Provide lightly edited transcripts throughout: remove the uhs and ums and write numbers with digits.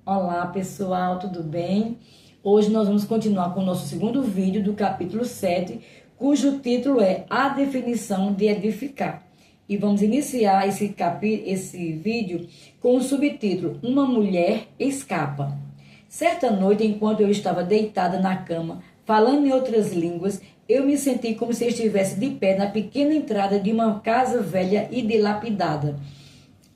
Olá pessoal, tudo bem? Hoje nós vamos continuar com o nosso segundo vídeo do capítulo 7, cujo título é A Definição de Edificar. E vamos iniciar esse vídeo com o subtítulo Uma Mulher Escapa. Certa noite, enquanto eu estava deitada na cama, falando em outras línguas, eu me senti como se estivesse de pé na pequena entrada de uma casa velha e dilapidada.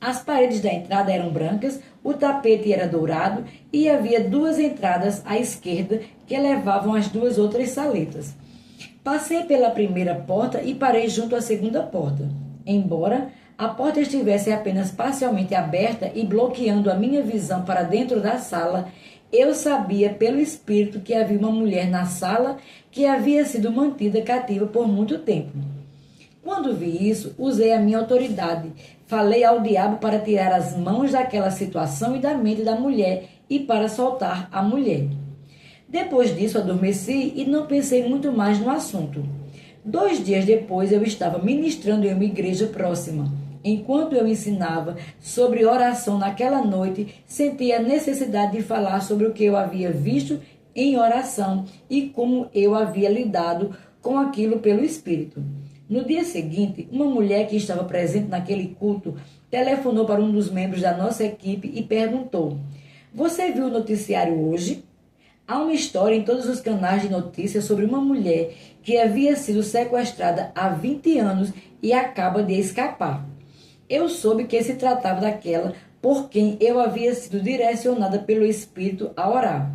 As paredes da entrada eram brancas, o tapete era dourado e havia duas entradas à esquerda que levavam às duas outras saletas. Passei pela primeira porta e parei junto à segunda porta. Embora a porta estivesse apenas parcialmente aberta e bloqueando a minha visão para dentro da sala, eu sabia pelo espírito que havia uma mulher na sala que havia sido mantida cativa por muito tempo. Quando vi isso, usei a minha autoridade. Falei ao diabo para tirar as mãos daquela situação e da mente da mulher e para soltar a mulher. Depois disso, adormeci e não pensei muito mais no assunto. 2 dias depois, eu estava ministrando em uma igreja próxima. Enquanto eu ensinava sobre oração naquela noite, senti a necessidade de falar sobre o que eu havia visto em oração e como eu havia lidado com aquilo pelo Espírito. No dia seguinte, uma mulher que estava presente naquele culto telefonou para um dos membros da nossa equipe e perguntou: "Você viu o noticiário hoje?" Há uma história em todos os canais de notícias sobre uma mulher que havia sido sequestrada há 20 anos e acaba de escapar. Eu soube que se tratava daquela por quem eu havia sido direcionada pelo Espírito a orar.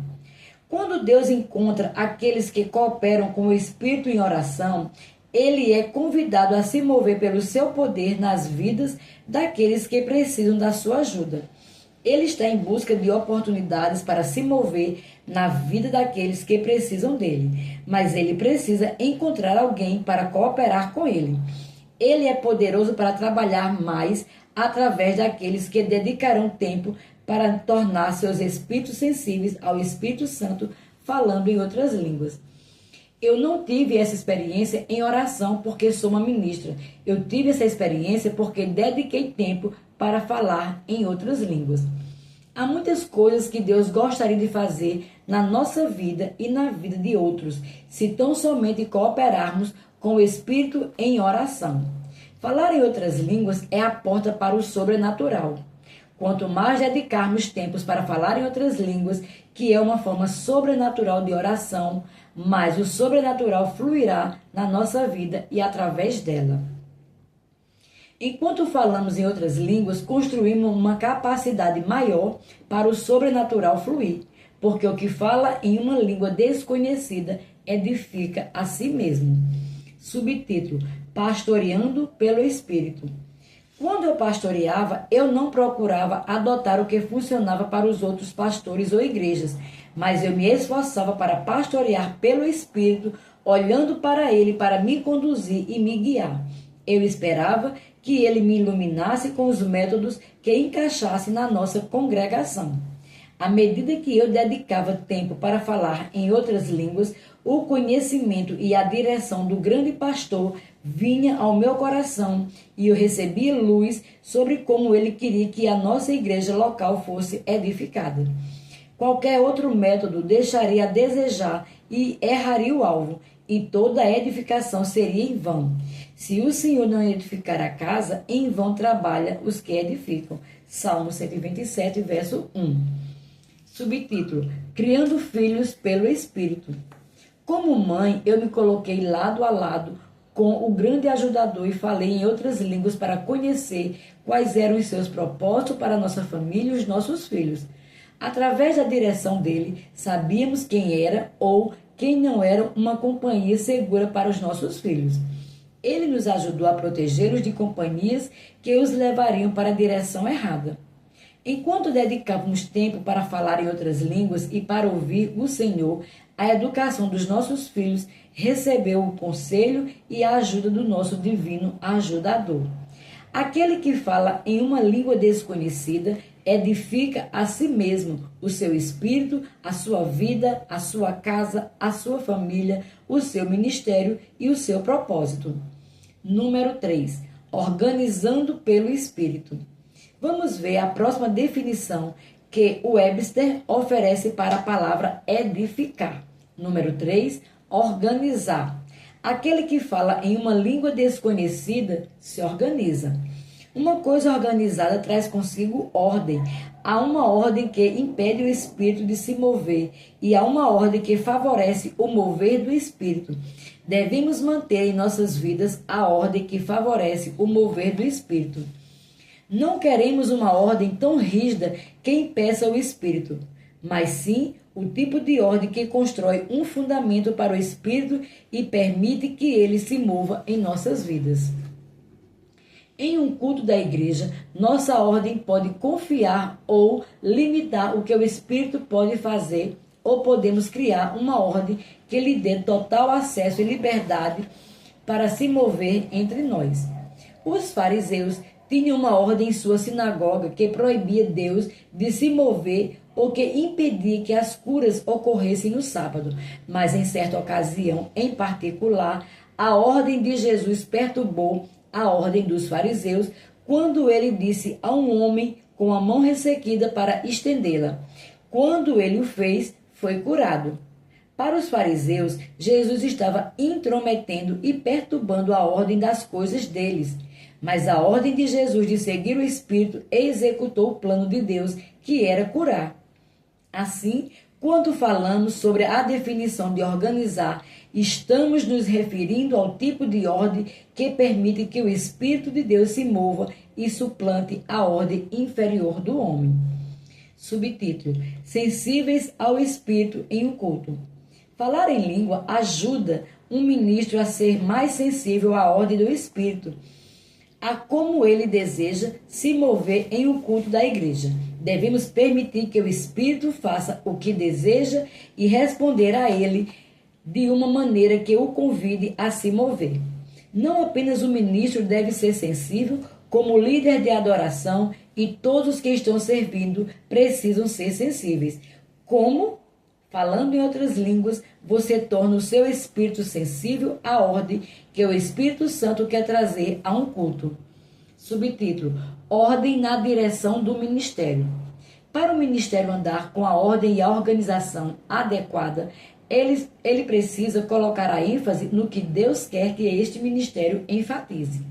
Quando Deus encontra aqueles que cooperam com o Espírito em oração, ele é convidado a se mover pelo seu poder nas vidas daqueles que precisam da sua ajuda. Ele está em busca de oportunidades para se mover na vida daqueles que precisam dele, mas ele precisa encontrar alguém para cooperar com ele. Ele é poderoso para trabalhar mais através daqueles que dedicarão tempo para tornar seus espíritos sensíveis ao Espírito Santo, falando em outras línguas. Eu não tive essa experiência em oração porque sou uma ministra. Eu tive essa experiência porque dediquei tempo para falar em outras línguas. Há muitas coisas que Deus gostaria de fazer na nossa vida e na vida de outros, se tão somente cooperarmos com o Espírito em oração. Falar em outras línguas é a porta para o sobrenatural. Quanto mais dedicarmos tempos para falar em outras línguas, que é uma forma sobrenatural de oração, mais o sobrenatural fluirá na nossa vida e através dela. Enquanto falamos em outras línguas, construímos uma capacidade maior para o sobrenatural fluir, porque o que fala em uma língua desconhecida edifica a si mesmo. Subtítulo: Pastoreando pelo Espírito. Quando eu pastoreava, eu não procurava adotar o que funcionava para os outros pastores ou igrejas, mas eu me esforçava para pastorear pelo Espírito, olhando para ele para me conduzir e me guiar. Eu esperava que ele me iluminasse com os métodos que encaixassem na nossa congregação. À medida que eu dedicava tempo para falar em outras línguas, o conhecimento e a direção do grande pastor vinha ao meu coração e eu recebia luz sobre como ele queria que a nossa igreja local fosse edificada. Qualquer outro método deixaria a desejar e erraria o alvo, e toda a edificação seria em vão. Se o Senhor não edificar a casa, em vão trabalha os que edificam. Salmo 127, verso 1. Subtítulo: Criando filhos pelo Espírito. Como mãe, eu me coloquei lado a lado com o grande ajudador e falei em outras línguas para conhecer quais eram os seus propósitos para a nossa família e os nossos filhos. Através da direção dele, sabíamos quem era ou quem não era uma companhia segura para os nossos filhos. Ele nos ajudou a protegê-los de companhias que os levariam para a direção errada. Enquanto dedicávamos tempo para falar em outras línguas e para ouvir o Senhor, a educação dos nossos filhos recebeu o conselho e a ajuda do nosso divino ajudador. Aquele que fala em uma língua desconhecida edifica a si mesmo, o seu espírito, a sua vida, a sua casa, a sua família, o seu ministério e o seu propósito. Número 3. Organizando pelo Espírito. Vamos ver a próxima definição que o Webster oferece para a palavra edificar. Número 3, organizar. Aquele que fala em uma língua desconhecida se organiza. Uma coisa organizada traz consigo ordem. Há uma ordem que impede o espírito de se mover e há uma ordem que favorece o mover do espírito. Devemos manter em nossas vidas a ordem que favorece o mover do espírito. Não queremos uma ordem tão rígida que impeça o espírito, mas sim o tipo de ordem que constrói um fundamento para o espírito e permite que ele se mova em nossas vidas. Em um culto da igreja, nossa ordem pode confiar ou limitar o que o espírito pode fazer, ou podemos criar uma ordem que lhe dê total acesso e liberdade para se mover entre nós. Os fariseus tinham uma ordem em sua sinagoga que proibia Deus de se mover ou que impedia que as curas ocorressem no sábado. Mas em certa ocasião, em particular, a ordem de Jesus perturbou a ordem dos fariseus quando ele disse a um homem com a mão ressequida para estendê-la. Quando ele o fez, foi curado. Para os fariseus, Jesus estava intrometendo e perturbando a ordem das coisas deles. Mas a ordem de Jesus de seguir o Espírito executou o plano de Deus, que era curar. Assim, quando falamos sobre a definição de organizar, estamos nos referindo ao tipo de ordem que permite que o Espírito de Deus se mova e suplante a ordem inferior do homem. Subtítulo: Sensíveis ao Espírito em um culto. Falar em língua ajuda um ministro a ser mais sensível à ordem do Espírito, a como ele deseja se mover em um culto da igreja. Devemos permitir que o Espírito faça o que deseja e responder a ele de uma maneira que o convide a se mover. Não apenas o ministro deve ser sensível, como o líder de adoração e todos os que estão servindo precisam ser sensíveis. Como, falando em outras línguas, você torna o seu espírito sensível à ordem que o Espírito Santo quer trazer a um culto. Subtítulo: Ordem na direção do ministério. Para o ministério andar com a ordem e a organização adequada, ele precisa colocar a ênfase no que Deus quer que este ministério enfatize.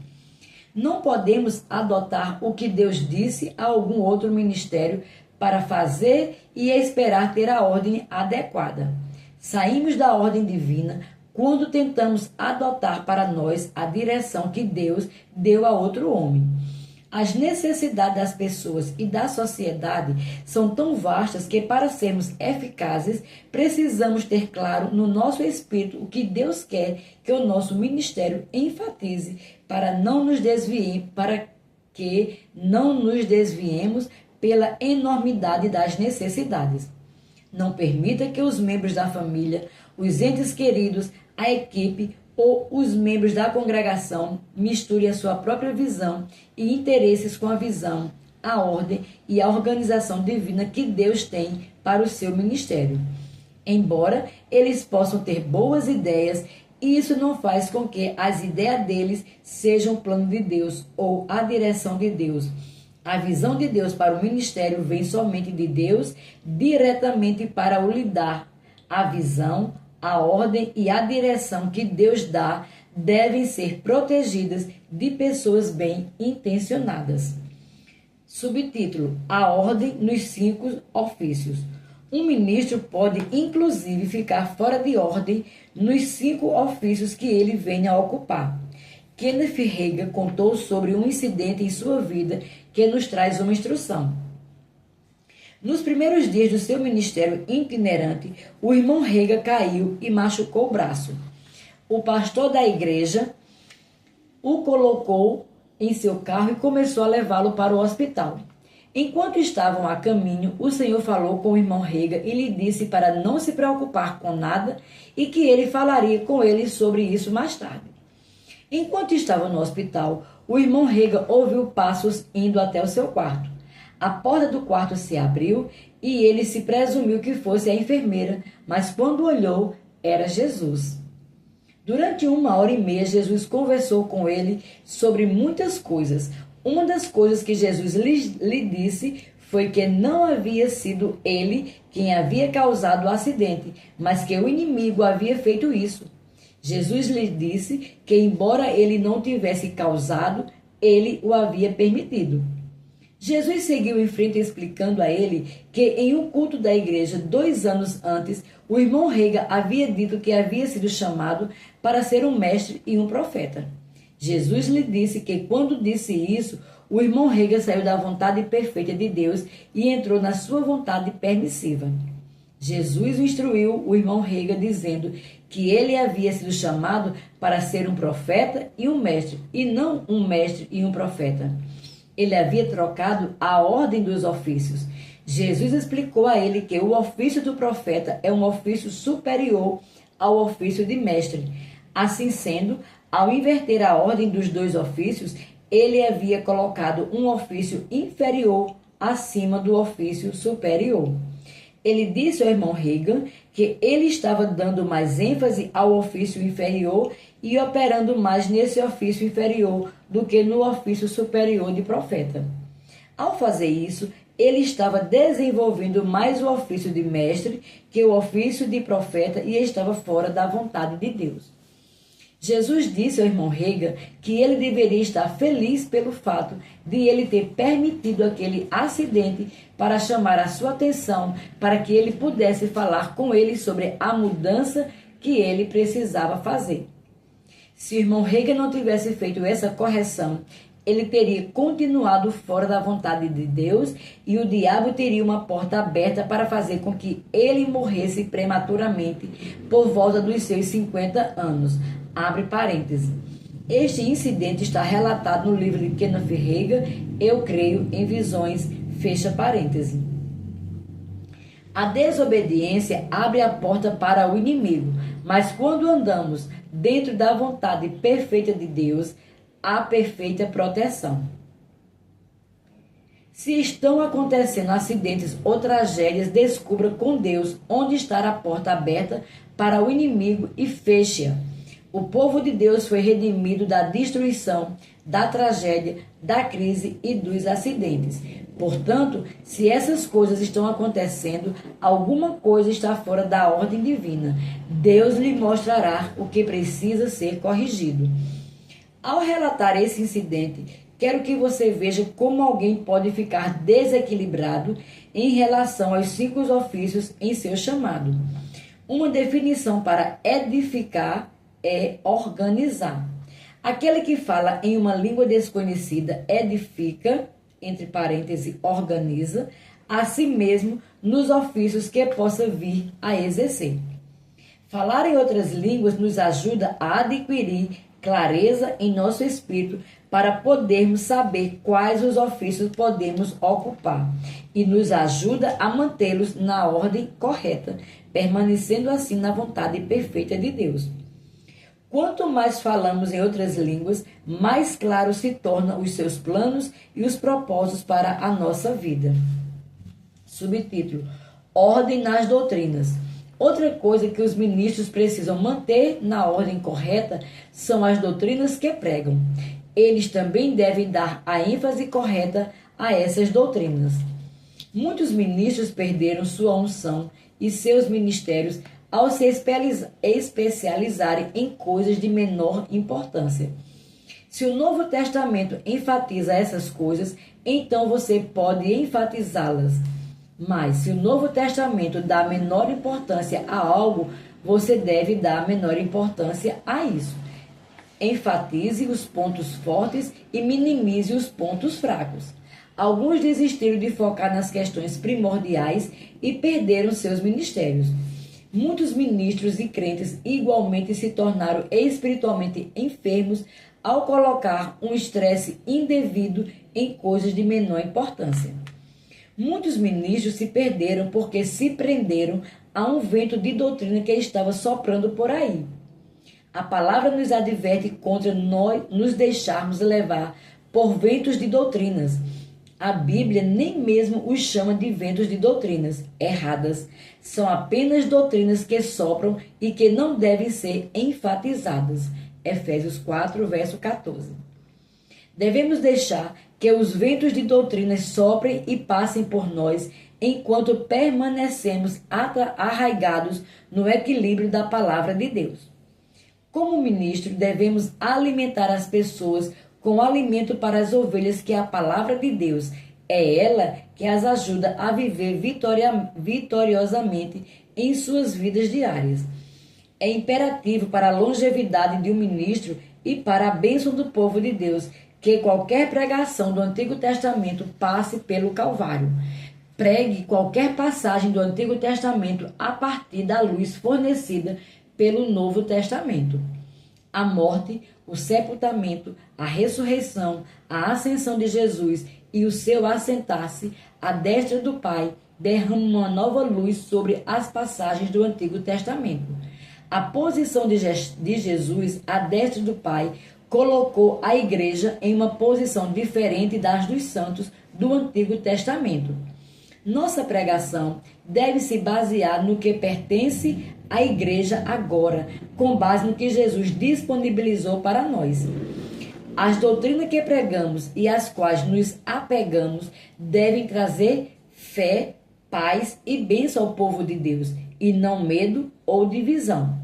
Não podemos adotar o que Deus disse a algum outro ministério para fazer e esperar ter a ordem adequada. Saímos da ordem divina quando tentamos adotar para nós a direção que Deus deu a outro homem. As necessidades das pessoas e da sociedade são tão vastas que, para sermos eficazes, precisamos ter claro no nosso espírito o que Deus quer que o nosso ministério enfatize para que não nos desviemos pela enormidade das necessidades. Não permita que os membros da família, os entes queridos, a equipe ou os membros da congregação misturem a sua própria visão e interesses com a visão, a ordem e a organização divina que Deus tem para o seu ministério. Embora eles possam ter boas ideias, isso não faz com que as ideias deles sejam o plano de Deus ou a direção de Deus. A visão de Deus para o ministério vem somente de Deus, diretamente para o lidar. A visão, a ordem e a direção que Deus dá devem ser protegidas de pessoas bem intencionadas. Subtítulo: A ordem nos 5 ofícios. Um ministro pode, inclusive, ficar fora de ordem nos 5 ofícios que ele venha a ocupar. Kenneth Hagin contou sobre um incidente em sua vida que nos traz uma instrução. Nos primeiros dias do seu ministério itinerante, o irmão Hagin caiu e machucou o braço. O pastor da igreja o colocou em seu carro e começou a levá-lo para o hospital. Enquanto estavam a caminho, o Senhor falou com o irmão Hagin e lhe disse para não se preocupar com nada e que ele falaria com ele sobre isso mais tarde. Enquanto estava no hospital, o irmão Hagin ouviu passos indo até o seu quarto. A porta do quarto se abriu e ele se presumiu que fosse a enfermeira, mas quando olhou, era Jesus. Durante 1h30, Jesus conversou com ele sobre muitas coisas. Uma das coisas que Jesus lhe disse foi que não havia sido ele quem havia causado o acidente, mas que o inimigo havia feito isso. Jesus lhe disse que, embora ele não tivesse causado, ele o havia permitido. Jesus seguiu em frente explicando a ele que em um culto da igreja 2 anos antes, o irmão Rega havia dito que havia sido chamado para ser um mestre e um profeta. Jesus lhe disse que quando disse isso, o irmão Rega saiu da vontade perfeita de Deus e entrou na sua vontade permissiva. Jesus instruiu o irmão Rega dizendo que ele havia sido chamado para ser um profeta e um mestre, e não um mestre e um profeta. Ele havia trocado a ordem dos ofícios. Jesus explicou a ele que o ofício do profeta é um ofício superior ao ofício de mestre. Assim sendo, ao inverter a ordem dos 2 ofícios, ele havia colocado um ofício inferior acima do ofício superior. Ele disse ao irmão Reagan que ele estava dando mais ênfase ao ofício inferior e operando mais nesse ofício inferior do que no ofício superior de profeta. Ao fazer isso, ele estava desenvolvendo mais o ofício de mestre que o ofício de profeta e estava fora da vontade de Deus. Jesus disse ao irmão Reagan que ele deveria estar feliz pelo fato de ele ter permitido aquele acidente para chamar a sua atenção para que ele pudesse falar com ele sobre a mudança que ele precisava fazer. Se o irmão Reagan não tivesse feito essa correção, ele teria continuado fora da vontade de Deus e o diabo teria uma porta aberta para fazer com que ele morresse prematuramente por volta dos seus 50 anos. Abre parênteses. Este incidente está relatado no livro de Kenneth Reagan, Eu Creio em Visões, fecha parênteses. A desobediência abre a porta para o inimigo, mas quando andamos dentro da vontade perfeita de Deus, há perfeita proteção. Se estão acontecendo acidentes ou tragédias, descubra com Deus onde está a porta aberta para o inimigo e feche-a. O povo de Deus foi redimido da destruição, da tragédia, da crise e dos acidentes. Portanto, se essas coisas estão acontecendo, alguma coisa está fora da ordem divina. Deus lhe mostrará o que precisa ser corrigido. Ao relatar esse incidente, quero que você veja como alguém pode ficar desequilibrado em relação aos 5 ofícios em seu chamado. Uma definição para edificar é organizar. Aquele que fala em uma língua desconhecida edifica, entre parênteses, organiza, a si mesmo nos ofícios que possa vir a exercer. Falar em outras línguas nos ajuda a adquirir clareza em nosso espírito para podermos saber quais os ofícios podemos ocupar e nos ajuda a mantê-los na ordem correta, permanecendo assim na vontade perfeita de Deus. Quanto mais falamos em outras línguas, mais claro se tornam os seus planos e os propósitos para a nossa vida. Subtítulo: Ordem nas doutrinas. Outra coisa que os ministros precisam manter na ordem correta são as doutrinas que pregam. Eles também devem dar a ênfase correta a essas doutrinas. Muitos ministros perderam sua unção e seus ministérios ao se especializarem em coisas de menor importância. Se o Novo Testamento enfatiza essas coisas, então você pode enfatizá-las. Mas se o Novo Testamento dá menor importância a algo, você deve dar menor importância a isso. Enfatize os pontos fortes e minimize os pontos fracos. Alguns desistiram de focar nas questões primordiais e perderam seus ministérios. Muitos ministros e crentes igualmente se tornaram espiritualmente enfermos ao colocar um estresse indevido em coisas de menor importância. Muitos ministros se perderam porque se prenderam a um vento de doutrina que estava soprando por aí. A palavra nos adverte contra nós nos deixarmos levar por ventos de doutrinas. A Bíblia nem mesmo os chama de ventos de doutrinas erradas. São apenas doutrinas que sopram e que não devem ser enfatizadas. Efésios 4, verso 14. Devemos deixar que os ventos de doutrinas soprem e passem por nós, enquanto permanecemos arraigados no equilíbrio da palavra de Deus. Como ministro, devemos alimentar as pessoas com alimento para as ovelhas, que é a palavra de Deus. É ela que as ajuda a viver vitoriosamente em suas vidas diárias. É imperativo para a longevidade de um ministro e para a bênção do povo de Deus que qualquer pregação do Antigo Testamento passe pelo Calvário. Pregue qualquer passagem do Antigo Testamento a partir da luz fornecida pelo Novo Testamento. A morte, o sepultamento, a ressurreição, a ascensão de Jesus e o seu assentar-se à destra do Pai derramam uma nova luz sobre as passagens do Antigo Testamento. A posição de Jesus à destra do Pai colocou a igreja em uma posição diferente das dos santos do Antigo Testamento. Nossa pregação deve se basear no que pertence à igreja agora, com base no que Jesus disponibilizou para nós. As doutrinas que pregamos e às quais nos apegamos devem trazer fé, paz e bênção ao povo de Deus, e não medo ou divisão.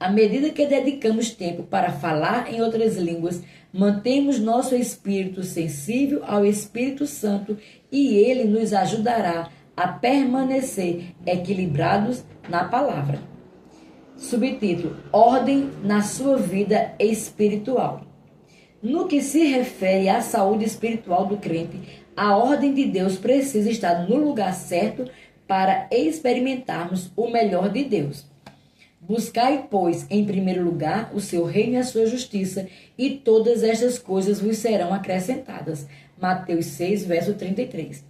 À medida que dedicamos tempo para falar em outras línguas, mantemos nosso espírito sensível ao Espírito Santo e ele nos ajudará a permanecer equilibrados na palavra. Subtítulo: Ordem na sua vida espiritual. No que se refere à saúde espiritual do crente, a ordem de Deus precisa estar no lugar certo para experimentarmos o melhor de Deus. Buscai, pois, em primeiro lugar o seu reino e a sua justiça, e todas estas coisas vos serão acrescentadas. Mateus 6, verso 33.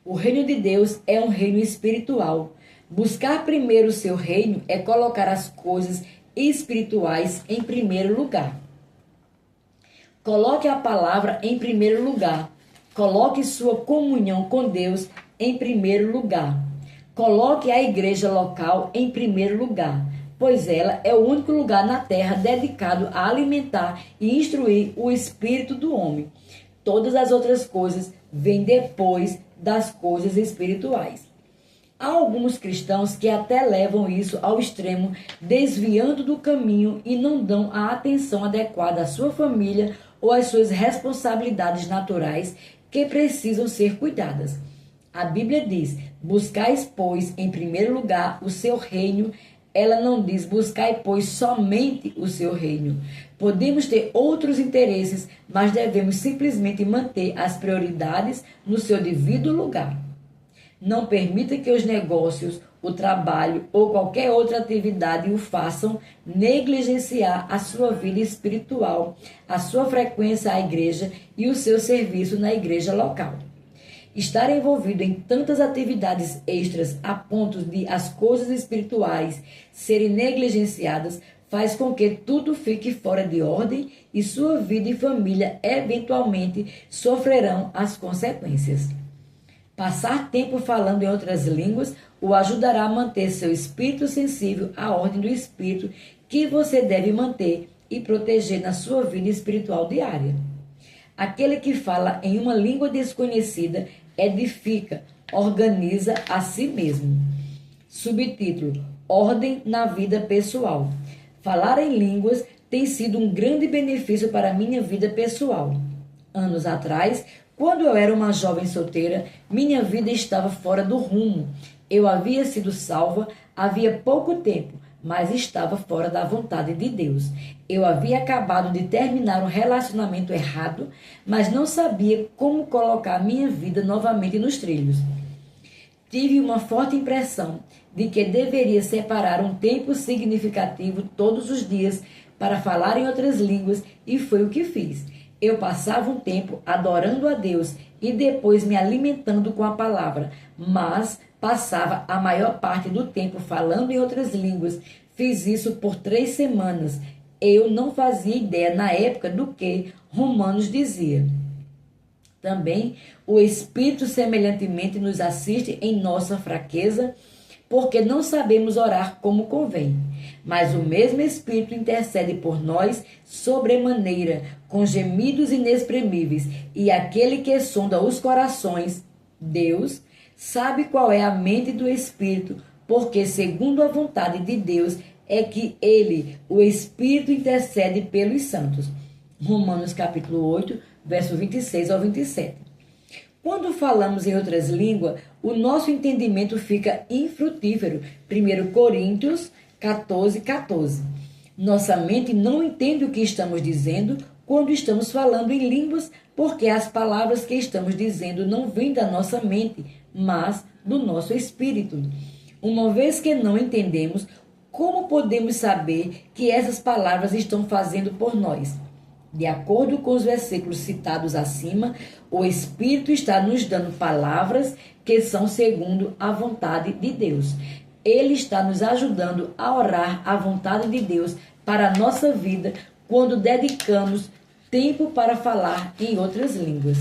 O reino de Deus é um reino espiritual. Buscar primeiro o seu reino é colocar as coisas espirituais em primeiro lugar. Coloque a palavra em primeiro lugar. Coloque sua comunhão com Deus em primeiro lugar. Coloque a igreja local em primeiro lugar, pois ela é o único lugar na terra dedicado a alimentar e instruir o espírito do homem. Todas as outras coisas vêm depois das coisas espirituais. Há alguns cristãos que até levam isso ao extremo, desviando do caminho e não dão a atenção adequada à sua família ou às suas responsabilidades naturais que precisam ser cuidadas. A Bíblia diz: buscais, pois, em primeiro lugar o seu reino. Ela não diz: buscai, pois, somente o seu reino. Podemos ter outros interesses, mas devemos simplesmente manter as prioridades no seu devido lugar. Não permita que os negócios, o trabalho ou qualquer outra atividade o façam negligenciar a sua vida espiritual, a sua frequência à igreja e o seu serviço na igreja local. Estar envolvido em tantas atividades extras a ponto de as coisas espirituais serem negligenciadas faz com que tudo fique fora de ordem e sua vida e família eventualmente sofrerão as consequências. Passar tempo falando em outras línguas o ajudará a manter seu espírito sensível à ordem do espírito que você deve manter e proteger na sua vida espiritual diária. Aquele que fala em uma língua desconhecida edifica, organiza a si mesmo. Subtítulo: Ordem na vida pessoal. Falar em línguas tem sido um grande benefício para a minha vida pessoal. Anos atrás, quando eu era uma jovem solteira, minha vida estava fora do rumo. Eu havia sido salva havia pouco tempo, mas estava fora da vontade de Deus. Eu havia acabado de terminar um relacionamento errado, mas não sabia como colocar minha vida novamente nos trilhos. Tive uma forte impressão de que deveria separar um tempo significativo todos os dias para falar em outras línguas e foi o que fiz. Eu passava um tempo adorando a Deus e depois me alimentando com a palavra, mas passava a maior parte do tempo falando em outras línguas. Fiz isso por 3 semanas. Eu não fazia ideia na época do que Romanos dizia. Também o Espírito semelhantemente nos assiste em nossa fraqueza, porque não sabemos orar como convém. Mas o mesmo Espírito intercede por nós sobremaneira, com gemidos inexprimíveis, e aquele que sonda os corações, Deus, sabe qual é a mente do Espírito, porque segundo a vontade de Deus é que ele, o Espírito, intercede pelos santos. Romanos capítulo 8, verso 26 ao 27. Quando falamos em outras línguas, o nosso entendimento fica infrutífero. 1 Coríntios 14, 14. Nossa mente não entende o que estamos dizendo quando estamos falando em línguas, porque as palavras que estamos dizendo não vêm da nossa mente, mas do nosso espírito. Uma vez que não entendemos, como podemos saber que essas palavras estão fazendo por nós? De acordo com os versículos citados acima, o Espírito está nos dando palavras que são segundo a vontade de Deus. Ele está nos ajudando a orar a vontade de Deus para a nossa vida quando dedicamos tempo para falar em outras línguas.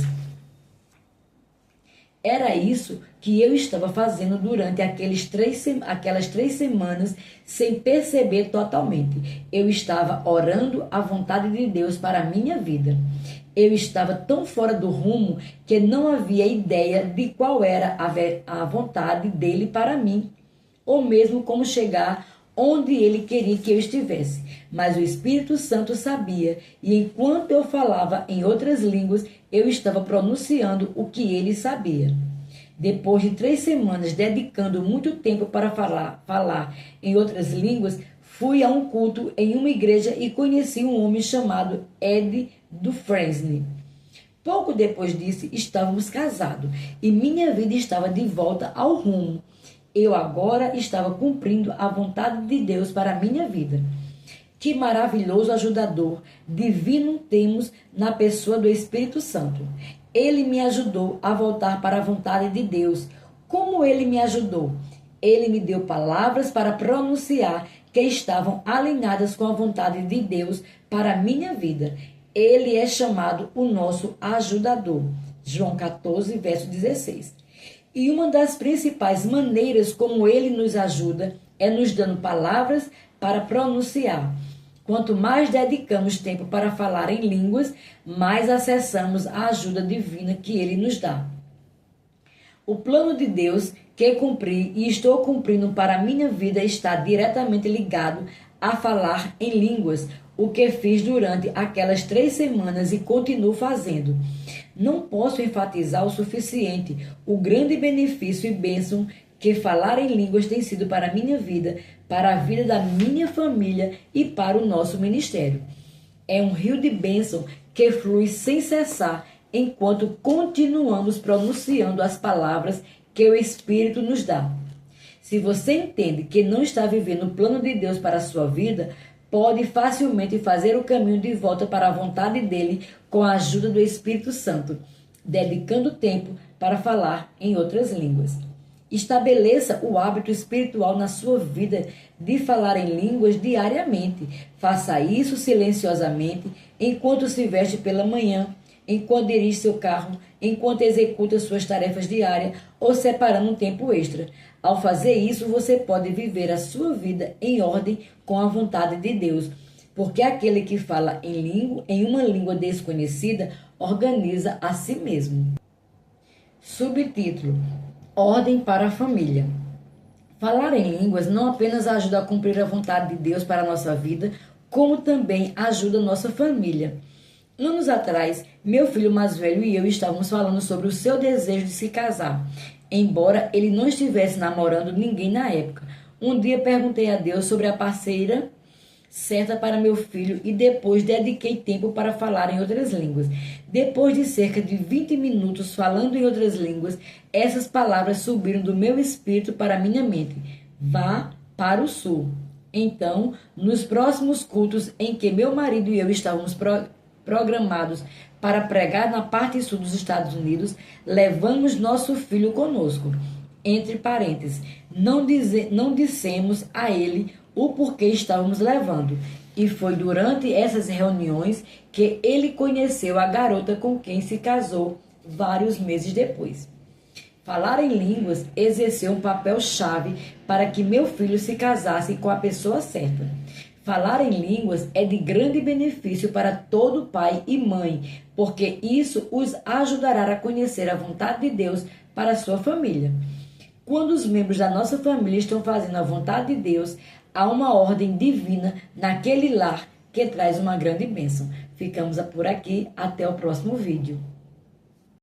Era isso que eu estava fazendo durante aquelas 3 semanas sem perceber totalmente. Eu estava orando a vontade de Deus para a minha vida. Eu estava tão fora do rumo que não havia ideia de qual era a vontade dele para mim, ou mesmo como chegar onde ele queria que eu estivesse. Mas o Espírito Santo sabia, e enquanto eu falava em outras línguas, eu estava pronunciando o que ele sabia. Depois de 3 semanas dedicando muito tempo para falar em outras línguas, fui a um culto em uma igreja e conheci um homem chamado Ed Dufresne. Pouco depois disso, estávamos casados e minha vida estava de volta ao rumo. Eu agora estava cumprindo a vontade de Deus para a minha vida. Que maravilhoso ajudador divino temos na pessoa do Espírito Santo. Ele me ajudou a voltar para a vontade de Deus. Como ele me ajudou? Ele me deu palavras para pronunciar que estavam alinhadas com a vontade de Deus para a minha vida. Ele é chamado o nosso ajudador. João 14, verso 16. E uma das principais maneiras como ele nos ajuda é nos dando palavras para pronunciar. Quanto mais dedicamos tempo para falar em línguas, mais acessamos a ajuda divina que ele nos dá. O plano de Deus que cumpri e estou cumprindo para a minha vida está diretamente ligado a falar em línguas, o que fiz durante aquelas 3 semanas e continuo fazendo. Não posso enfatizar o suficiente o grande benefício e bênção que falar em línguas tem sido para a minha vida, para a vida da minha família e para o nosso ministério. É um rio de bênção que flui sem cessar enquanto continuamos pronunciando as palavras que o Espírito nos dá. Se você entende que não está vivendo o plano de Deus para a sua vida, pode facilmente fazer o caminho de volta para a vontade dele com a ajuda do Espírito Santo, dedicando tempo para falar em outras línguas. Estabeleça o hábito espiritual na sua vida de falar em línguas diariamente. Faça isso silenciosamente, enquanto se veste pela manhã, enquanto dirige seu carro, enquanto executa suas tarefas diárias ou separando um tempo extra. Ao fazer isso, você pode viver a sua vida em ordem com a vontade de Deus, porque aquele que fala em uma língua desconhecida organiza a si mesmo. Subtítulo: Ordem para a família. Falar em línguas não apenas ajuda a cumprir a vontade de Deus para a nossa vida, como também ajuda a nossa família. Anos atrás, meu filho mais velho e eu estávamos falando sobre o seu desejo de se casar, embora ele não estivesse namorando ninguém na época. Um dia perguntei a Deus sobre a parceira certa para meu filho e depois dediquei tempo para falar em outras línguas. Depois de cerca de 20 minutos falando em outras línguas, essas palavras subiram do meu espírito para a minha mente. Vá para o sul. Então, nos próximos cultos em que meu marido e eu estávamos programados para pregar na parte sul dos Estados Unidos, levamos nosso filho conosco. Entre parênteses, não dissemos a ele o porquê estávamos levando. E foi durante essas reuniões que ele conheceu a garota com quem se casou vários meses depois. Falar em línguas exerceu um papel-chave para que meu filho se casasse com a pessoa certa. Falar em línguas é de grande benefício para todo pai e mãe, porque isso os ajudará a conhecer a vontade de Deus para a sua família. Quando os membros da nossa família estão fazendo a vontade de Deus, há uma ordem divina naquele lar que traz uma grande bênção. Ficamos por aqui, até o próximo vídeo.